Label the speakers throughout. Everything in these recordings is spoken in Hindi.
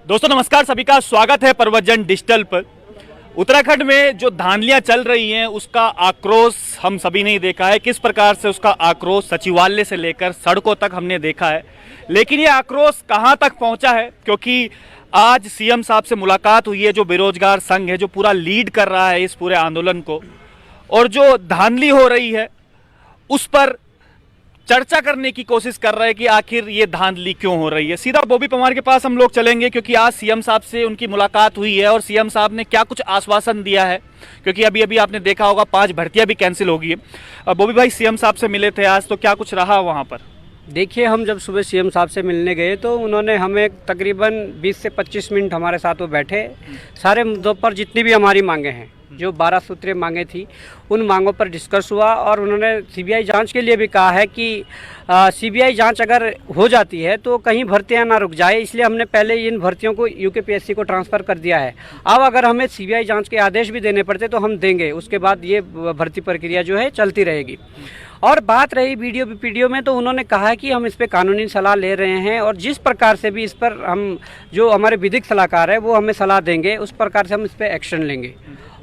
Speaker 1: दोस्तों नमस्कार, सभी का स्वागत है प्रवचन डिजिटल पर। उत्तराखंड में जो धांधलियां चल रही हैं उसका आक्रोश हम सभी ने देखा है, किस प्रकार से उसका आक्रोश सचिवालय से लेकर सड़कों तक हमने देखा है। लेकिन ये आक्रोश कहां तक पहुंचा है, क्योंकि आज सीएम साहब से मुलाकात हुई है, जो बेरोजगार संघ है, जो पूरा लीड कर रहा है इस पूरे आंदोलन को, और जो धांधली हो रही है उस पर चर्चा करने की कोशिश कर रहे हैं कि आखिर ये धांधली क्यों हो रही है। सीधा बॉबी पवार के पास हम लोग चलेंगे, क्योंकि आज सीएम साहब से उनकी मुलाकात हुई है और सीएम साहब ने क्या कुछ आश्वासन दिया है, क्योंकि अभी अभी आपने देखा होगा 5 भर्तियां भी कैंसिल हो गई है। बॉबी भाई, सीएम साहब से मिले थे आज, तो क्या कुछ रहा वहां पर?
Speaker 2: देखिए, हम जब सुबह सीएम साहब से मिलने गए तो उन्होंने हमें तकरीबन 20 से 25 मिनट हमारे साथ वो बैठे। सारे मुद्दों पर जितनी भी हमारी मांगे हैं, जो 12 सूत्रीय मांगे थी, उन मांगों पर डिस्कस हुआ। और उन्होंने सीबीआई जांच के लिए भी कहा है कि सीबीआई जांच अगर हो जाती है तो कहीं भर्तियां ना रुक जाए, इसलिए हमने पहले इन भर्तियों को यूकेपीएससी को ट्रांसफ़र कर दिया है। अब अगर हमें सीबीआई जांच के आदेश भी देने पड़ते तो हम देंगे, उसके बाद ये भर्ती प्रक्रिया जो है चलती रहेगी। और बात रही वीडियो पीडीओ में, तो उन्होंने कहा कि हम इस पर कानूनी सलाह ले रहे हैं और जिस प्रकार से भी इस पर हम, जो हमारे विधिक सलाहकार है वो हमें सलाह देंगे, उस प्रकार से हम इस पर एक्शन लेंगे।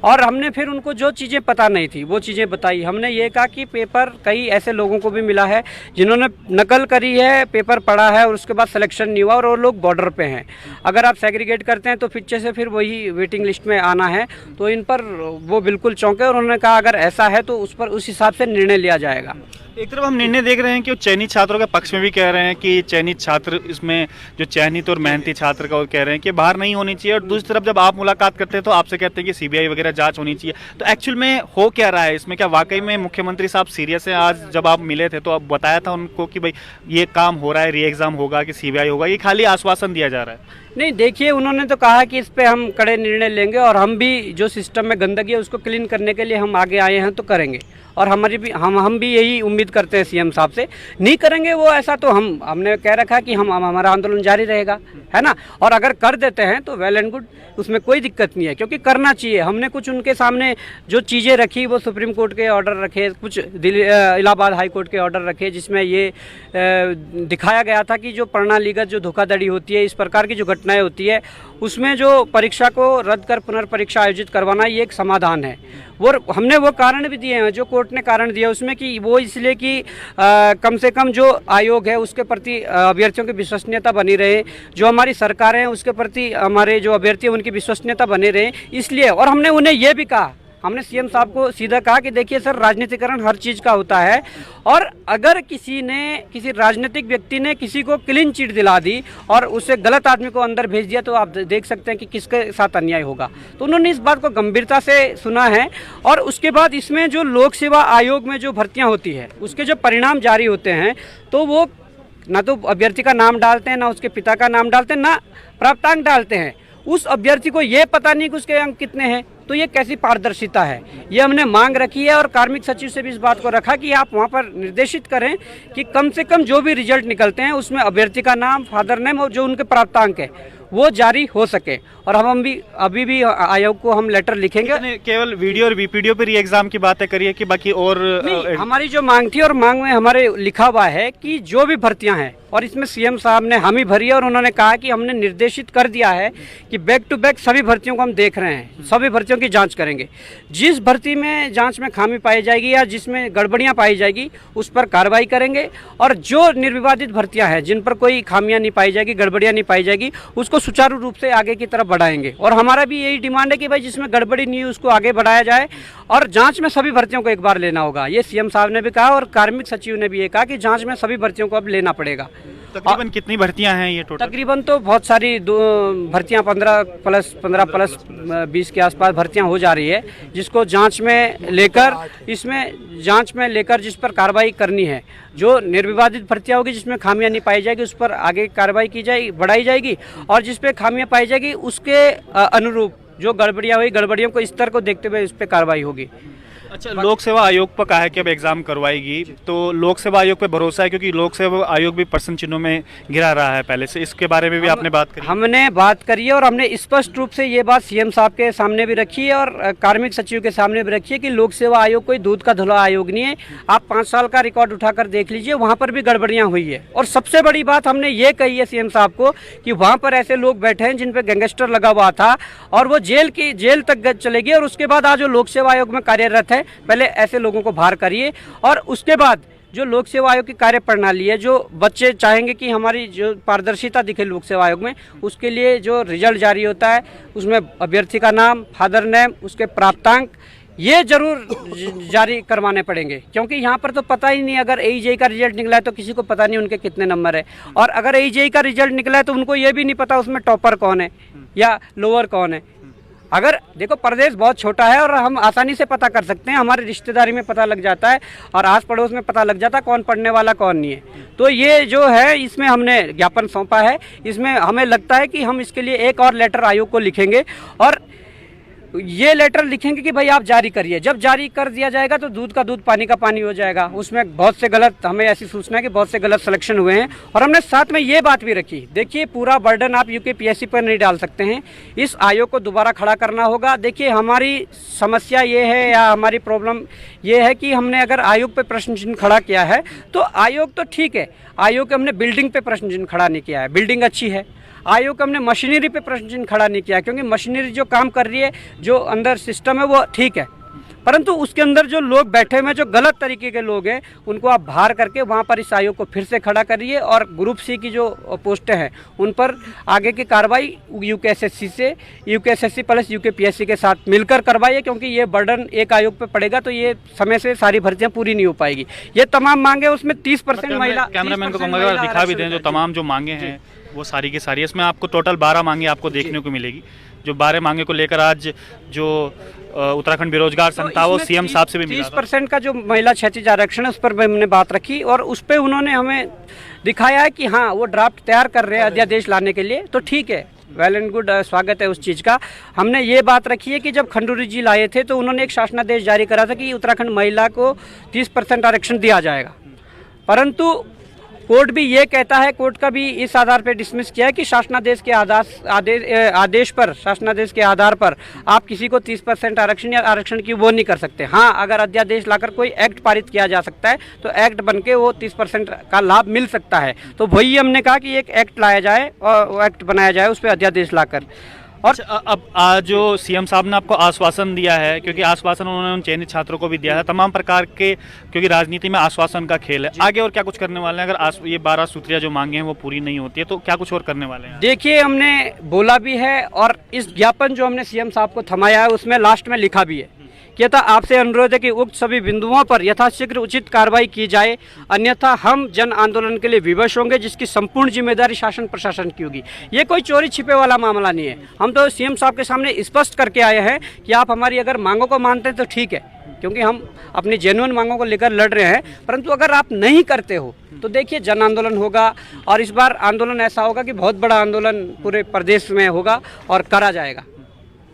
Speaker 2: और हमने फिर उनको जो चीज़ें पता नहीं थी वो चीज़ें बताई। हमने ये कहा कि पेपर कई ऐसे लोगों को भी मिला है जिन्होंने नकल करी है, पेपर पढ़ा है और उसके बाद सिलेक्शन नहीं हुआ, और वो लोग बॉर्डर पे हैं। अगर आप सेग्रीगेट करते हैं तो पीछे से फिर वही वेटिंग लिस्ट में आना है, तो इन पर वो बिल्कुल चौंके और उन्होंने कहा अगर ऐसा है तो उस पर उस हिसाब से निर्णय लिया जाएगा।
Speaker 1: एक तरफ हम निर्णय देख रहे हैं कि वो चयनित छात्रों के पक्ष में भी कह रहे हैं कि चयनित छात्र, इसमें जो चयनित और मेहनती छात्र का, वो कह रहे हैं कि बाहर नहीं होनी चाहिए, और दूसरी तरफ जब आप मुलाकात करते हैं तो आपसे कहते हैं कि सीबीआई वगैरह जांच होनी चाहिए। तो एक्चुअल में हो क्या रहा है इसमें? क्या वाकई में मुख्यमंत्री साहब सीरियस हैं? आज जब आप मिले थे तो आप बताया था उनको कि भाई ये काम हो रहा है, री एग्जाम होगा, कि सीबीआई होगा, ये खाली आश्वासन दिया जा रहा है?
Speaker 2: नहीं, देखिए, उन्होंने तो कहा कि इस पे हम कड़े निर्णय लेंगे और हम भी जो सिस्टम में गंदगी है उसको क्लीन करने के लिए हम आगे आए हैं तो करेंगे। और हमारी भी हम भी यही उम्मीद करते हैं सीएम साहब से। नहीं करेंगे वो ऐसा तो हमने कह रखा कि हमारा आंदोलन जारी रहेगा, है ना। और अगर कर देते हैं तो वेल एंड गुड, उसमें कोई दिक्कत नहीं है, क्योंकि करना चाहिए। हमने कुछ उनके सामने जो चीज़ें रखी, वो सुप्रीम कोर्ट के ऑर्डर रखे, कुछ इलाहाबाद हाई कोर्ट के ऑर्डर रखे, जिसमें ये दिखाया गया था कि जो प्रणालीगत जो धोखाधड़ी होती है, इस प्रकार की जो घटनाएं होती है, उसमें जो परीक्षा को रद्द कर पुनर्परीक्षा आयोजित करवाना, ये एक समाधान है। वो हमने वो कारण भी दिए हैं, जो कोर्ट ने कारण दिया उसमें, कि वो इसलिए कि कम से कम जो आयोग है उसके प्रति अभ्यर्थियों की विश्वसनीयता बनी रहे, जो हमारी सरकारें हैं उसके प्रति हमारे जो अभ्यर्थी हैं उनकी विश्वसनीयता बने रहे, इसलिए। और हमने उन्हें ये भी कहा, हमने सीएम साहब को सीधा कहा कि देखिए सर, राजनीतिकरण हर चीज़ का होता है, और अगर किसी राजनीतिक व्यक्ति ने किसी को क्लीन चिट दिला दी और उसे गलत आदमी को अंदर भेज दिया, तो आप देख सकते हैं कि किसके साथ अन्याय होगा। तो उन्होंने इस बात को गंभीरता से सुना है। और उसके बाद इसमें जो लोक सेवा आयोग में जो भर्तियाँ होती है, उसके जो परिणाम जारी होते हैं, तो वो ना तो अभ्यर्थी का नाम डालते हैं, ना उसके पिता का नाम डालते हैं, ना प्राप्तांक डालते हैं। उस अभ्यर्थी को ये पता नहीं कि उसके अंक कितने हैं, तो ये कैसी पारदर्शिता है? ये हमने मांग रखी है। और कार्मिक सचिव से भी इस बात को रखा कि आप वहाँ पर निर्देशित करें कि कम से कम जो भी रिजल्ट निकलते हैं उसमें अभ्यर्थी का नाम, फादर नेम और जो उनके प्राप्तांक है वो जारी हो सके। और हम भी अभी भी आयोग को हम लेटर लिखेंगे।
Speaker 1: केवल वीडियो और वीपीडीओ पर एग्जाम की बातें करिए कि बाकी और
Speaker 2: हमारी जो मांग थी, और मांग में हमारे लिखा हुआ है कि जो भी भर्तियां हैं, और इसमें सीएम साहब ने हामी भरी है और उन्होंने कहा कि हमने निर्देशित कर दिया है कि बैक टू बैक सभी भर्तियों को हम देख रहे हैं, सभी भर्तियों की जांच करेंगे। जिस भर्ती में जांच में खामी पाई जाएगी या जिसमें गड़बड़ियां पाई जाएगी उस पर कार्रवाई करेंगे, और जो निर्विवादित भर्तियां हैं जिन पर कोई खामियां नहीं पाई जाएगी, गड़बड़ियां नहीं पाई जाएगी, उसको सुचारू रूप से आगे की तरफ बढ़ाएंगे। और हमारा भी यही डिमांड है कि भाई जिसमें गड़बड़ी नहीं है उसको आगे बढ़ाया जाए, और जांच में सभी भर्तियों को एक बार लेना होगा। ये सीएम साहब ने भी कहा और कार्मिक सचिव ने भी ये कहा कि जांच में सभी भर्तियों को अब लेना पड़ेगा।
Speaker 1: तकरीबन कितनी भर्तियां हैं ये टोटल?
Speaker 2: तकरीबन तो बहुत सारी भर्तियां 15 प्लस 20 के आसपास भर्तियां हो जा रही है, जिसको जांच में लेकर जिस पर कार्रवाई करनी है। जो निर्विवादित भर्तियां होगी, जिसमें खामियां नहीं पाई जाएगी, उस पर आगे कार्रवाई की जाएगी, बढ़ाई जाएगी। और जिस पे खामियां पाई जाएगी उसके अनुरूप जो गड़बड़ियां हुई, गड़बड़ियों को स्तर को देखते हुए उस पर कार्रवाई होगी।
Speaker 1: अच्छा, लोक सेवा आयोग पर कहा है कि अब एग्जाम करवाएगी, तो लोक सेवा आयोग पे भरोसा है? क्योंकि लोक सेवा आयोग भी प्रश्न चिन्हों में घिरा रहा है पहले से, इसके बारे में भी आपने बात करी?
Speaker 2: हमने बात करी है और हमने स्पष्ट रूप से ये बात सीएम साहब के सामने भी रखी है और कार्मिक सचिव के सामने भी रखी है कि लोक सेवा आयोग कोई दूध का धुला आयोग नहीं है। आप 5 साल का रिकॉर्ड उठाकर देख लीजिए, वहाँ पर भी गड़बड़ियाँ हुई है। और सबसे बड़ी बात हमने ये कही है सीएम साहब को कि वहाँ पर ऐसे लोग बैठे हैं जिन पर गैंगस्टर लगा हुआ था और वो जेल तक चले गए, और उसके बाद आज जो लोक सेवा आयोग में कार्यरत है, पहले ऐसे लोगों को बाहर करिए और उसके बाद जो लोक सेवा आयोग की कार्य प्रणाली है, जो बच्चे चाहेंगे कि हमारी जो पारदर्शिता दिखे लोक सेवा आयोग में, उसके लिए जो रिजल्ट जारी होता है उसमें अभ्यर्थी का नाम, फादर नेम, उसके प्राप्तांक ये जरूर जारी करवाने पड़ेंगे। क्योंकि यहाँ पर तो पता ही नहीं, अगर एईजेई का रिजल्ट निकला है तो किसी को पता नहीं उनके कितने नंबर है, और अगर एईजेई का रिजल्ट निकला है तो उनको ये भी नहीं पता उसमें टॉपर कौन है या लोअर कौन है। अगर देखो, प्रदेश बहुत छोटा है और हम आसानी से पता कर सकते हैं, हमारी रिश्तेदारी में पता लग जाता है और आस पड़ोस में पता लग जाता है कौन पढ़ने वाला कौन नहीं है। तो ये जो है, इसमें हमने ज्ञापन सौंपा है, इसमें हमें लगता है कि हम इसके लिए एक और लेटर आयोग को लिखेंगे और ये लेटर लिखेंगे कि भाई आप जारी करिए। जब जारी कर दिया जाएगा तो दूध का दूध, पानी का पानी हो जाएगा। उसमें बहुत से गलत, हमें ऐसी सूचना है कि बहुत से गलत सिलेक्शन हुए हैं। और हमने साथ में ये बात भी रखी, देखिए पूरा बर्डन आप यूकेपीएससी पर नहीं डाल सकते हैं, इस आयोग को दोबारा खड़ा करना होगा। देखिए हमारी समस्या ये है या हमारी प्रॉब्लम ये है कि हमने अगर आयोग पे प्रश्न चिन्ह खड़ा किया है तो आयोग तो ठीक है, आयोग के हमने बिल्डिंग पे प्रश्न चिन्ह खड़ा नहीं किया है, बिल्डिंग अच्छी है। आयोग का हमने मशीनरी पे प्रश्न चिन्ह खड़ा नहीं किया, क्योंकि मशीनरी जो काम कर रही है, जो अंदर सिस्टम है वो ठीक है, परंतु उसके अंदर जो लोग बैठे हुए हैं, जो गलत तरीके के लोग हैं, उनको आप बाहर करके वहाँ पर इस आयोग को फिर से खड़ा करिए और ग्रुप सी की जो पोस्टें हैं उन पर आगे की कार्रवाई यूकेएसएससी प्लस यूकेपीएससी के साथ मिलकर करवाइए, क्योंकि ये बर्डन एक आयोग पे पड़ेगा तो ये समय से सारी भर्तियाँ पूरी नहीं हो पाएगी। ये तमाम मांगे, उसमें 30% महिला,
Speaker 1: कैमरामैन को कहूँगा दिखा भी दें जो तमाम जो मांगे हैं वो सारी की सारी, इसमें आपको टोटल 12 मांगे आपको देखने को मिलेगी। जो 12 मांगे को लेकर आज जो उत्तराखंड बेरोजगार संघ था वो सीएम साहब से भी मिला।
Speaker 2: 30% का जो महिला क्षैतिज आरक्षण है उस पर भी हमने बात रखी और उस पर उन्होंने हमें दिखाया है कि हाँ वो ड्राफ्ट तैयार कर रहे हैं अध्यादेश लाने के लिए, तो ठीक है, वेल एंड गुड, स्वागत है उस चीज़ का। हमने ये बात रखी है कि जब खंडूरी जी लाए थे तो उन्होंने एक शासनादेश जारी करा था कि उत्तराखंड महिला को 30% आरक्षण दिया जाएगा, परंतु कोर्ट भी ये कहता है, कोर्ट का भी इस आधार पर डिसमिस किया है कि शासनादेश के आदेश पर, शासनादेश के आधार पर आप किसी को 30% आरक्षण या आरक्षण की वो नहीं कर सकते। हाँ, अगर अध्यादेश लाकर कोई एक्ट पारित किया जा सकता है तो एक्ट बनके वो 30% का लाभ मिल सकता है। तो वही हमने कहा कि एक एक्ट लाया जाए और एक्ट बनाया जाए उस पर अध्यादेश लाकर।
Speaker 1: और अब आज जो सीएम साहब ने आपको आश्वासन दिया है, क्योंकि आश्वासन उन्होंने उन चयनित छात्रों को भी दिया है तमाम प्रकार के, क्योंकि राजनीति में आश्वासन का खेल है, आगे और क्या कुछ करने वाले हैं? अगर ये 12 सूत्रियां जो मांगे हैं वो पूरी नहीं होती है तो क्या कुछ और करने वाले हैं?
Speaker 2: देखिए, हमने बोला भी है और इस ज्ञापन जो हमने सीएम साहब को थमाया है उसमें लास्ट में लिखा भी है कि यथा आपसे अनुरोध है कि उक्त सभी बिंदुओं पर यथाशीघ्र उचित कार्रवाई की जाए, अन्यथा हम जन आंदोलन के लिए विवश होंगे, जिसकी संपूर्ण जिम्मेदारी शासन प्रशासन की होगी। ये कोई चोरी छिपे वाला मामला नहीं है। हम तो सीएम साहब के सामने स्पष्ट करके आए हैं कि आप हमारी अगर मांगों को मानते हैं तो ठीक है, क्योंकि हम अपनी जेन्युइन मांगों को लेकर लड़ रहे हैं, परंतु अगर आप नहीं करते हो तो देखिए जन आंदोलन होगा और इस बार आंदोलन ऐसा होगा कि बहुत बड़ा आंदोलन पूरे प्रदेश में होगा और करा जाएगा।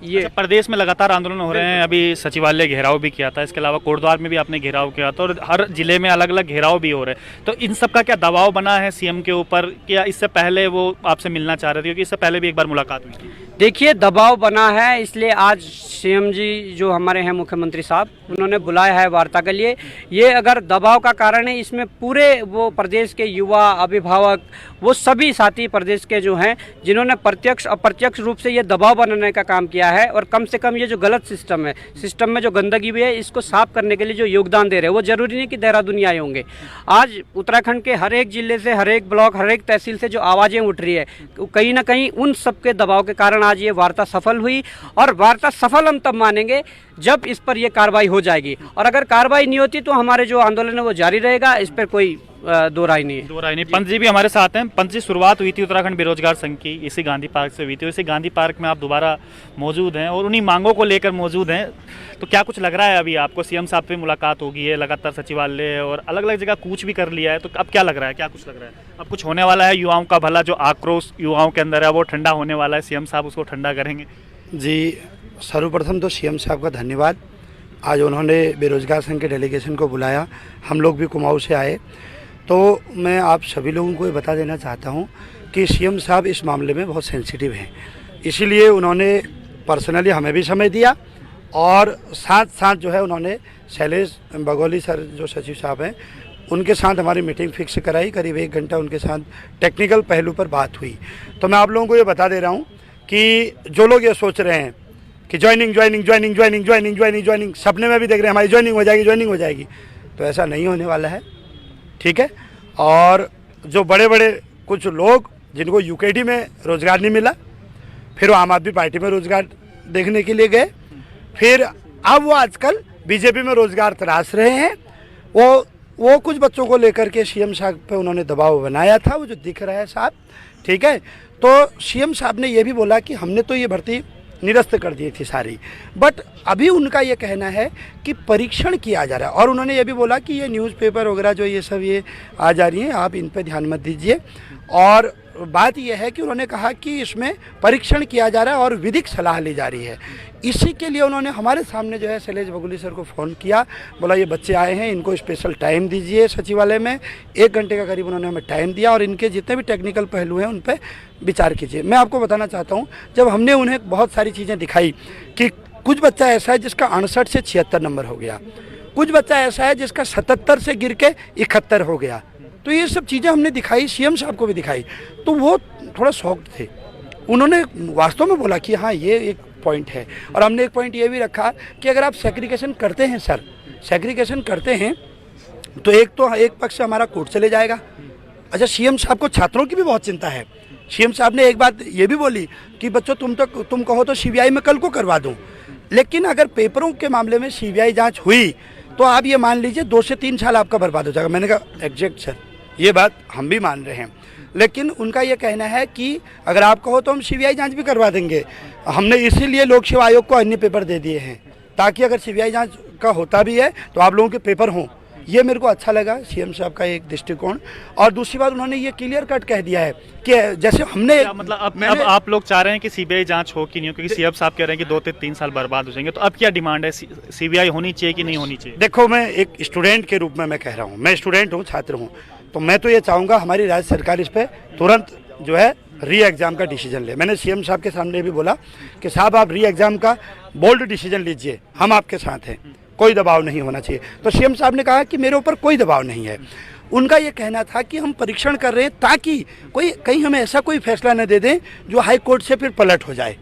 Speaker 2: ये
Speaker 1: अच्छा, प्रदेश में लगातार आंदोलन हो रहे हैं, अभी सचिवालय घेराव भी किया था, इसके अलावा कोटद्वार में भी आपने घेराव किया था और हर जिले में अलग अलग घेराव भी हो रहे हैं, तो इन सब का क्या दबाव बना है सीएम के ऊपर? क्या इससे पहले वो आपसे मिलना चाह रहे थे, क्योंकि इससे पहले भी एक बार मुलाकात हुई थी?
Speaker 2: देखिए, दबाव बना है, इसलिए आज सीएम जी जो हमारे हैं मुख्यमंत्री साहब, उन्होंने बुलाया है वार्ता के लिए। ये अगर दबाव का कारण है, इसमें पूरे वो प्रदेश के युवा, अभिभावक, वो सभी साथी प्रदेश के जो हैं जिन्होंने प्रत्यक्ष अप्रत्यक्ष रूप से ये दबाव बनाने का काम किया है और कम से कम ये जो गलत सिस्टम है, सिस्टम में जो गंदगी भी है, इसको साफ करने के लिए जो योगदान दे रहे हैं, वो जरूरी नहीं कि देहरादून आए होंगे। आज उत्तराखंड के हर एक जिले से, हर एक ब्लॉक, हर एक तहसील से जो आवाज़ें उठ रही है, कहीं ना कहीं उन सबके दबाव के कारण आज ये वार्ता सफल हुई। और वार्ता सफल हम तब मानेंगे जब इस पर यह कार्रवाई हो जाएगी, और अगर कार्रवाई नहीं होती तो हमारे जो आंदोलन है वो जारी रहेगा, इस पर कोई दो राय नहीं है।
Speaker 1: पंत जी भी हमारे साथ हैं। पंत जी, शुरुआत हुई थी उत्तराखंड बेरोजगार संघ की इसी गांधी पार्क से हुई थी, इसी गांधी पार्क में आप दोबारा मौजूद हैं और उन्हीं मांगों को लेकर मौजूद हैं, तो क्या कुछ लग रहा है अभी आपको? सीएम साहब से मुलाकात होगी है, लगातार सचिवालय और अलग अलग जगह कूच भी कर लिया है, तो अब क्या लग रहा है, क्या कुछ लग रहा है? अब कुछ होने वाला है? युवाओं का भला, जो आक्रोश युवाओं के अंदर है वो ठंडा होने वाला है, सीएम साहब उसको ठंडा करेंगे?
Speaker 3: जी, सर्वप्रथम तो सीएम साहब का धन्यवाद। आज उन्होंने बेरोजगार संघ के डेलीगेशन को बुलाया, हम लोग भी कुमाऊं से आए। तो मैं आप सभी लोगों को ये बता देना चाहता हूँ कि सीएम साहब इस मामले में बहुत सेंसिटिव हैं, इसीलिए उन्होंने पर्सनली हमें भी समय दिया और साथ साथ जो है उन्होंने शैलेश बगोली सर जो सचिव साहब हैं उनके साथ हमारी मीटिंग फिक्स कराई। करीब 1 घंटा उनके साथ टेक्निकल पहलू पर बात हुई। तो मैं आप लोगों को ये बता दे रहा हूँ कि जो लोग ये सोच रहे हैं कि ज्वाइनिंग सपने में भी देख रहे हैं हमारी ज्वाइनिंग हो जाएगी, तो ऐसा नहीं होने वाला है, ठीक है। और जो बड़े बड़े कुछ लोग जिनको यूकेडी में रोज़गार नहीं मिला, फिर वो आम आदमी पार्टी में रोज़गार देखने के लिए गए, फिर अब वो आजकल बीजेपी में रोज़गार तलाश रहे हैं। वो कुछ बच्चों को लेकर के सीएम साहब पे उन्होंने दबाव बनाया था, वो जो दिख रहा है साहब, ठीक है। तो सीएम साहब ने ये भी बोला कि हमने तो ये भर्ती निरस्त कर दी थी सारी, बट अभी उनका ये कहना है कि परीक्षण किया जा रहा है। और उन्होंने ये भी बोला कि ये न्यूज़पेपर वगैरह जो ये सब ये आ जा रही हैं, आप इन पर ध्यान मत दीजिए। और बात यह है कि उन्होंने कहा कि इसमें परीक्षण किया जा रहा है और विधिक सलाह ली जा रही है। इसी के लिए उन्होंने हमारे सामने जो है शैलेश बगोली सर को फ़ोन किया, बोला ये बच्चे आए हैं, इनको स्पेशल टाइम दीजिए सचिवालय में। 1 घंटे का करीब उन्होंने हमें टाइम दिया और इनके जितने भी टेक्निकल पहलू हैं उन पर विचार कीजिए। मैं आपको बताना चाहता हूँ, जब हमने उन्हें बहुत सारी चीज़ें दिखाई कि कुछ बच्चा ऐसा है जिसका 68 से 76 नंबर हो गया, कुछ बच्चा ऐसा है जिसका 77 से गिर के 71 हो गया, तो ये सब चीज़ें हमने दिखाई, सीएम साहब को भी दिखाई, तो वो थोड़ा शॉक्ड थे। उन्होंने वास्तव में बोला कि हाँ ये एक पॉइंट है। और हमने एक पॉइंट ये भी रखा कि अगर आप सेग्रीगेशन करते हैं सर, सेग्रीगेशन करते हैं तो एक पक्ष से हमारा कोर्ट चले जाएगा। अच्छा, सीएम साहब को छात्रों की भी बहुत चिंता है। सीएम साहब ने एक बात ये भी बोली कि बच्चों तुम कहो तो सीबीआई में कल को करवा दूँ, लेकिन अगर पेपरों के मामले में सीबीआई जाँच हुई तो आप ये मान लीजिए 2 से 3 साल आपका बर्बाद हो जाएगा। मैंने कहा एग्जैक्ट सर, ये बात हम भी मान रहे हैं, लेकिन उनका ये कहना है कि अगर आप कहो तो हम सीबीआई जांच भी करवा देंगे। हमने इसीलिए लोक सेवा आयोग को अन्य पेपर दे दिए हैं ताकि अगर सीबीआई जांच का होता भी है तो आप लोगों के पेपर हों। ये मेरे को अच्छा लगा सीएम साहब का एक दृष्टिकोण। और दूसरी बात, उन्होंने ये क्लियर कट कह दिया है कि जैसे हमने
Speaker 1: मतलब अब आप लोग चाह रहे हैं कि सीबीआई जांच हो कि नहीं हो, क्योंकि सीएम साहब कह रहे हैं कि 2 से 3 साल बर्बाद हो जाएंगे, तो अब क्या डिमांड है, सीबीआई होनी चाहिए कि नहीं होनी चाहिए?
Speaker 3: देखो, मैं एक स्टूडेंट के रूप में मैं कह रहा हूँ, मैं स्टूडेंट हूँ, छात्र हूँ, तो मैं तो ये चाहूँगा हमारी राज्य सरकार इस पर तुरंत जो है री एग्ज़ाम का डिसीजन ले। मैंने सीएम साहब के सामने भी बोला कि साहब आप री एग्ज़ाम का बोल्ड डिसीजन लीजिए, हम आपके साथ हैं, कोई दबाव नहीं होना चाहिए। तो सीएम साहब ने कहा कि मेरे ऊपर कोई दबाव नहीं है। उनका ये कहना था कि हम परीक्षण कर रहे हैं ताकि कहीं हमें ऐसा कोई फैसला न दे दें जो हाई कोर्ट से फिर पलट हो जाए।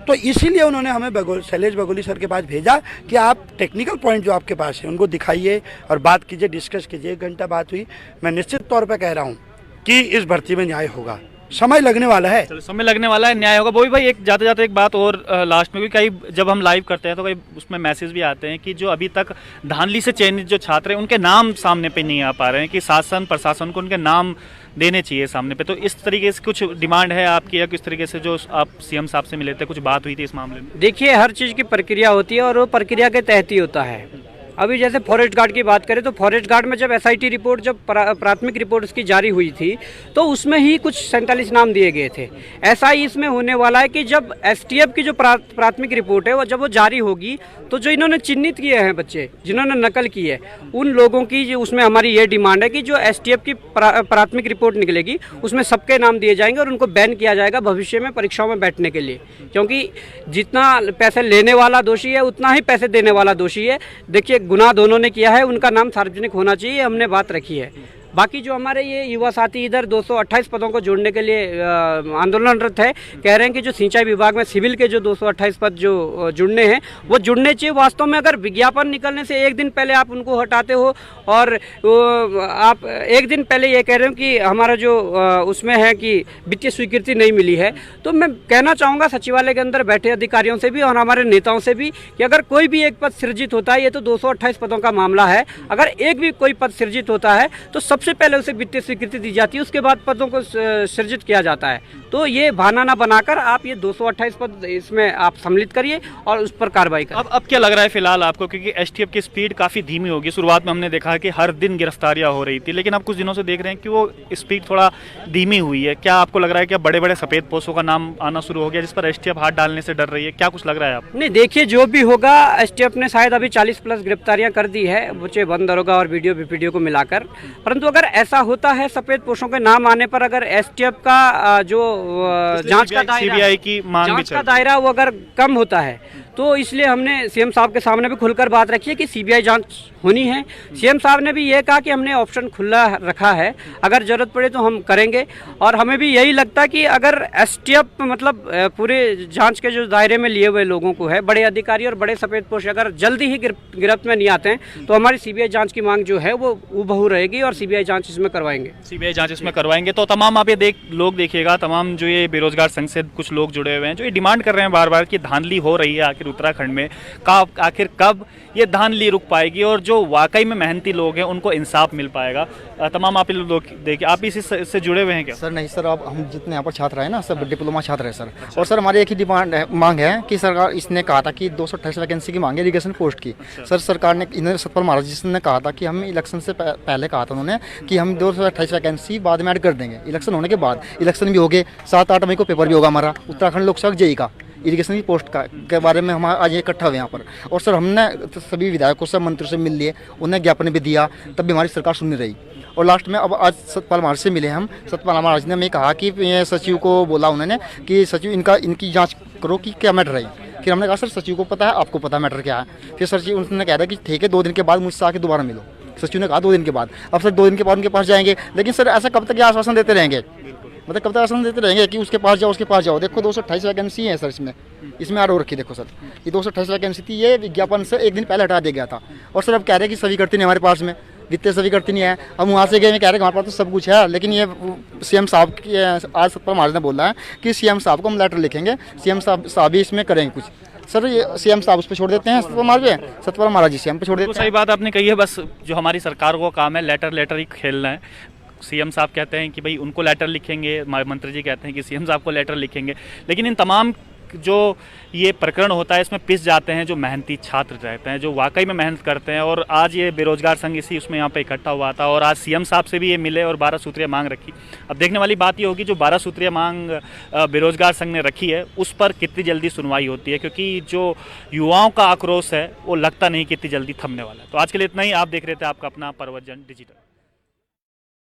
Speaker 3: तो इसीलिए उन्होंने हमें शैलेश बगोली सर के पास भेजा कि आप टेक्निकल पॉइंट जो आपके पास है उनको दिखाइए और बात कीजिए, डिस्कस कीजिए। 1 घंटा बात हुई। मैं निश्चित तौर पर कह रहा हूँ कि इस भर्ती में न्याय होगा, समय लगने वाला है।
Speaker 1: चलो, समय लगने वाला है, न्याय होगा। बोई भाई, एक जाते जाते एक बात और लास्ट में भी, कई जब हम लाइव करते हैं तो कई उसमें मैसेज भी आते हैं कि जो अभी तक धांधली से चयनित जो छात्र हैं उनके नाम सामने पे नहीं आ पा रहे हैं, कि शासन प्रशासन को उनके नाम देने चाहिए सामने पे। तो इस तरीके से कुछ डिमांड है आपकी, या किस तरीके से जो आप सीएम साहब से मिले थे, कुछ बात हुई थी इस मामले में?
Speaker 2: देखिए, हर चीज़ की प्रक्रिया होती है और वो प्रक्रिया के तहत ही होता है। अभी जैसे फॉरेस्ट गार्ड की बात करें तो फॉरेस्ट गार्ड में जब एसआईटी रिपोर्ट, जब प्राथमिक रिपोर्ट उसकी जारी हुई थी तो उसमें ही कुछ 47 नाम दिए गए थे। ऐसा ही इसमें होने वाला है कि जब एसटीएफ की जो प्राथमिक रिपोर्ट है वो जब वो जारी होगी तो जो इन्होंने चिन्हित किए हैं बच्चे जिन्होंने नकल की है, उन लोगों की उसमें हमारी ये डिमांड है कि जो एसटीएफ की प्राथमिक रिपोर्ट निकलेगी उसमें सबके नाम दिए जाएंगे और उनको बैन किया जाएगा भविष्य में परीक्षाओं में बैठने के लिए, क्योंकि जितना पैसे लेने वाला दोषी है उतना ही पैसे देने वाला दोषी है। देखिए, गुनाह दोनों ने किया है, उनका नाम सार्वजनिक होना चाहिए, हमने बात रखी है। बाकी जो हमारे ये युवा साथी इधर 228 पदों को जोड़ने के लिए आंदोलनरत है, कह रहे हैं कि जो सिंचाई विभाग में सिविल के जो 228 पद जो जुड़ने हैं वो जुड़ने चाहिए। वास्तव में अगर विज्ञापन निकलने से 1 दिन पहले आप उनको हटाते हो और आप 1 दिन पहले ये कह रहे हो कि हमारा जो उसमें है कि वित्तीय स्वीकृति नहीं मिली है, तो मैं कहना चाहूँगा सचिवालय के अंदर बैठे अधिकारियों से भी और हमारे नेताओं से भी कि अगर कोई भी एक पद सृजित होता है, ये तो 228 पदों का मामला है, अगर एक भी कोई पद सृजित होता है तो सबसे सबसे पहले उसे वित्तीय स्वीकृति दी जाती है, उसके बाद पदों को सृजित किया जाता है। तो ये बहाना ना बनाकर आप ये 228 पद इसमें आप सम्मिलित करिए और उस पर कार्रवाई करें।
Speaker 1: अब क्या लग रहा है फिलहाल आपको, क्योंकि एसटीएफ की स्पीड काफ़ी धीमी होगी। शुरुआत में हमने देखा कि हर दिन गिरफ्तारियां हो रही थी, लेकिन अब कुछ दिनों से देख रहे हैं कि वो स्पीड थोड़ा धीमी हुई है। क्या आपको लग रहा है कि बड़े बड़े सफ़ेद पोस्टों का नाम आना शुरू हो गया जिस पर एसटीएफ हाथ डालने से डर रही है? क्या कुछ लग रहा है आपको?
Speaker 2: नहीं, देखिए जो भी होगा, एसटीएफ ने शायद अभी 40+ गिरफ्तारियां कर दी है, बच्चे बंद दरोगा और वीडियो को मिलाकर। परंतु अगर ऐसा होता है सफेद पोशों के नाम आने पर, अगर एसटीएफ का जो जांच का दायरा,
Speaker 1: सीबीआई की मांग भी
Speaker 2: जांच का दायरा वो अगर कम होता है, तो इसलिए हमने सीएम साहब के सामने भी खुलकर बात रखी है कि सीबीआई जांच होनी है। सीएम साहब ने भी ये कहा कि हमने ऑप्शन खुला रखा है, अगर जरूरत पड़े तो हम करेंगे। और हमें भी यही लगता है कि अगर एसटीएफ मतलब पूरे जांच के जो दायरे में लिए हुए लोगों को है, बड़े अधिकारी और बड़े सफेदपोश अगर जल्दी ही गिरफ्त में नहीं आते हैं, तो हमारी सीबीआई जांच की मांग जो है वो बहु रहेगी और सीबीआई जांच इसमें करवाएंगे।
Speaker 1: सीबीआई जांच इसमें करवाएंगे। तो तमाम आप ये लोग देखिएगा, तमाम जो ये बेरोजगार संघ से कुछ लोग जुड़े हुए हैं जो ये डिमांड कर रहे हैं बार बार कि धांधली हो रही है आखिर उत्तराखंड में, आखिर कब ये धांधली रुक पाएगी और जो वाकई में मेहनती लोग हैं उनको इंसाफ मिल पाएगा। तमाम आप लोग देखिए, आप इससे जुड़े हुए हैं क्या?
Speaker 4: सर नहीं सर, अब हम जितने यहाँ पर छात्र हैं ना, सब डिप्लोमा छात्र हैं सर। और सर हमारी एक ही मांग है कि सरकार, इसने कहा था कि 228 वैकेंसी की मांग है इरिगेशन पोस्ट की। सर सरकार ने, इन्होंने सतपाल महाराज जी ने कहा था कि हम इलेक्शन से पहले कहा था उन्होंने कि हम 228 वैकेंसी बाद में ऐड कर देंगे। इलेक्शन होने के बाद, इलेक्शन भी हो गए, 7-8 मई को पेपर भी होगा हमारा उत्तराखंड लोक सेवक जेई का, इरिगेशन की पोस्ट का के बारे में हम आज इकट्ठा हुए यहाँ पर। और सर हमने सभी विधायकों से, मंत्रियों से मिल लिए, उन्हें ज्ञापन भी दिया, तब भी हमारी सरकार सुन नहीं रही। और लास्ट में अब आज सतपाल महाराज से मिले हम, सतपाल महाराज ने हमें कहा कि सचिव को बोला उन्होंने कि सचिव इनकी जाँच करो कि क्या मैटर रही। फिर हमने कहा सर सचिव को पता है, आपको पता है मैटर क्या है। फिर सचिव उन्होंने कह रहा कि ठीक है 2 दिन के बाद मुझसे आके दोबारा मिलो। सचिव ने कहा 2 दिन के बाद। अब सर 2 दिन के बाद उनके पास जाएंगे, लेकिन सर ऐसा कब तक ये आश्वासन देते रहेंगे, मतलब कब तक आश्वासन देते रहेंगे कि उसके पास जाओ, उसके पास जाओ। देखो 228 वैकेंसी है सर, इसमें आर रखी देखो सर, ये 228 वैकेंसी थी, ये विज्ञापन से 1 दिन पहले हटा दिया गया था। और सर अब कह रहे हैं कि सभी करती नहीं हमारे पास में, वित्तीय सभी करती नहीं है। हम वहाँ से गए में कह रहे हैं हमारे पास तो सब कुछ है, लेकिन ये सीएम साहब की आज सतपाल महाराज ने बोला है कि सीएम साहब को हम लेटर लिखेंगे, सीएम साहब भी इसमें करेंगे कुछ। सर ये सीएम साहब उस पर छोड़ देते हैं, सतपाल महाराज जी सीएम पे छोड़ देते हैं।
Speaker 1: सही बात आपने कही है, बस जो हमारी सरकार को काम है लेटर ही खेलना है। सीएम साहब कहते हैं कि भाई उनको लेटर लिखेंगे, मंत्री जी कहते हैं कि सीएम साहब को लेटर लिखेंगे, लेकिन इन तमाम जो ये प्रकरण होता है इसमें पिस जाते हैं जो मेहनती छात्र रहते हैं, जो वाकई में मेहनत करते हैं। और आज ये बेरोजगार संघ इसी उसमें यहाँ पे इकट्ठा हुआ था और आज सीएम साहब से भी ये मिले और 12 सूत्रीय मांग रखी। अब देखने वाली बात ये होगी जो 12 सूत्रीय मांग बेरोजगार संघ ने रखी है उस पर कितनी जल्दी सुनवाई होती है, क्योंकि जो युवाओं का आक्रोश है वो लगता नहीं कितनी जल्दी थमने वाला है। तो आज के लिए इतना ही। आप देख रहे थे आपका अपना प्रवचन डिजिटल।